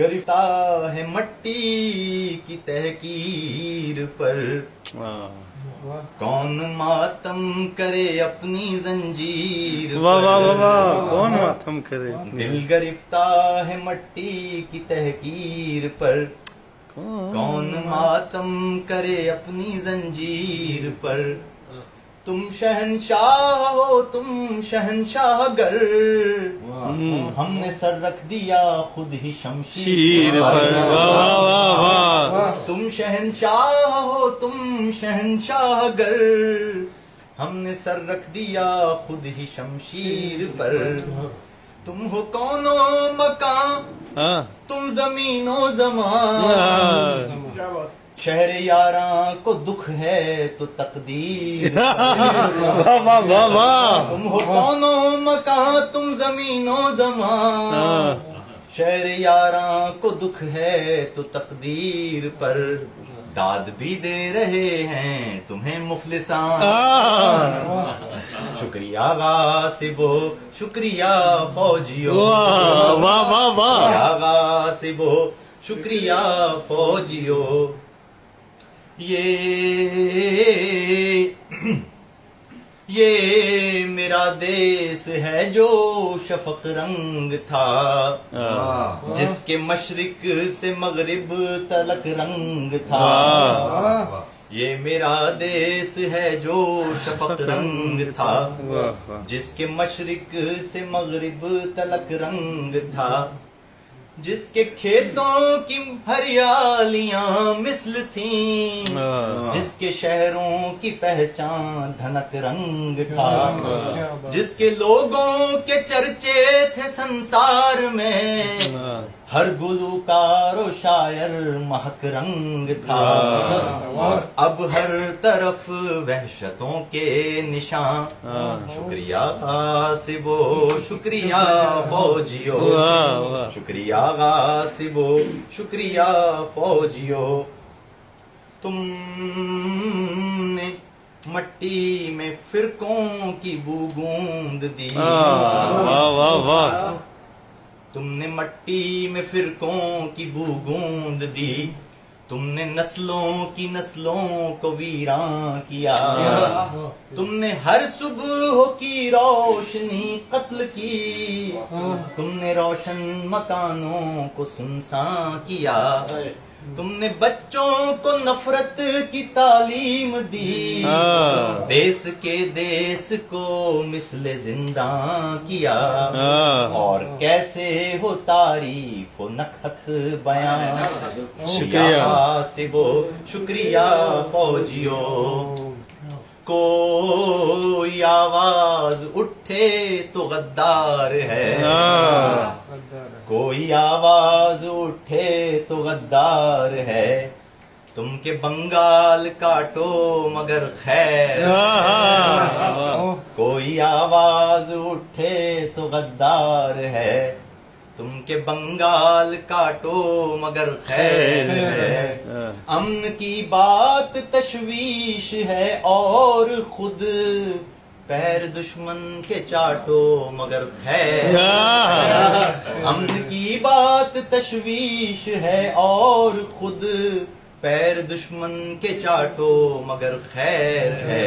گرفتار ہے مٹی کی تحقیر پر، کون ماتم کرے اپنی زنجیر پر، واہ واہ واہ، کون ماتم کرے؟ دل گرفتار ہے مٹی کی تحقیر پر، کون ماتم کرے اپنی زنجیر پر، تم شہنشاہ ہو تم شہنشاہ گر، ہم نے سر رکھ دیا خود ہی شمشیر شیر پر، واہ واہ واہ واہ، تم شہنشاہ ہو تم شہنشاہ گر، ہم نے سر رکھ دیا خود ہی شمشیر پر، تم ہو کون و مکان ہاں تم زمین و زمان، شہر یاراں کو دکھ ہے تو تقدیر، واہ واہ واہ واہ، تم ہو کون و مکان تم زمین و زمان، شہر یاراں کو دکھ ہے تو تقدیر پر، داد بھی دے رہے ہیں تمہیں مفلسان، شکریہ غاصبو شکریہ فوجیو، واہ واہ واہ واہ، شکریہ غاصبو شکریہ فوجیو، یہ میرا دیس ہے جو شفق رنگ تھا، جس کے مشرق سے مغرب تلک رنگ تھا، یہ میرا دیس ہے جو شفق رنگ تھا، جس کے مشرق سے مغرب تلک رنگ تھا، جس کے کھیتوں کی ہریالیاں مثل تھیں، جس کے شہروں کی پہچان دھنک رنگ تھا، جس کے لوگوں کے چرچے تھے سنسار میں، ہر گلوکار و شاعر مہک رنگ تھا، اب ہر طرف وحشتوں کے نشان، شکریہ غاصبو شکریہ فوجیو، شکریہ غاصبو شکریہ فوجیو، تم نے مٹی میں فرقوں کی بو گوند دی، واہ واہ واہ، تم نے مٹی میں فرقوں کی بو گوند دی، تم نے نسلوں کی نسلوں کو ویراں کیا، تم نے ہر صبح کی روشنی قتل کی، تم نے روشن مکانوں کو سنساں کیا، تم نے بچوں کو نفرت کی تعلیم دی، دیس کے دیس کو مثل زنداں کیا، اور کیسے ہو تعریف و نکھت بیان، شکریہ غاصبو شکریہ فوجیو، کوئی آواز اٹھے تو غدار ہے، کوئی آواز اٹھے تو غدار ہے، تم کے بنگال کاٹو مگر خیر، کوئی آواز اٹھے تو غدار ہے، تم کے بنگال کاٹو مگر خیر ہے، امن کی بات تشویش ہے اور خود پیر دشمن کے چاٹو مگر خیر، امن کی بات تشویش ہے اور خود پیر دشمن کے چاٹو مگر خیر ہے،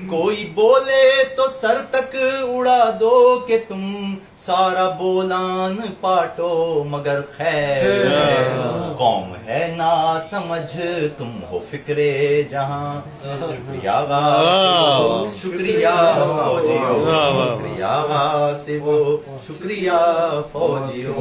کوئی بولے تو سر تک اڑا دو کہ تم سارا بولان پاٹو مگر خیر ہے، قوم ہے نا سمجھ تم ہو فکرے جہاں، شکریہ غاصبو شکریہ فوجیو، شکریہ غاصبو شکریہ فوجیو۔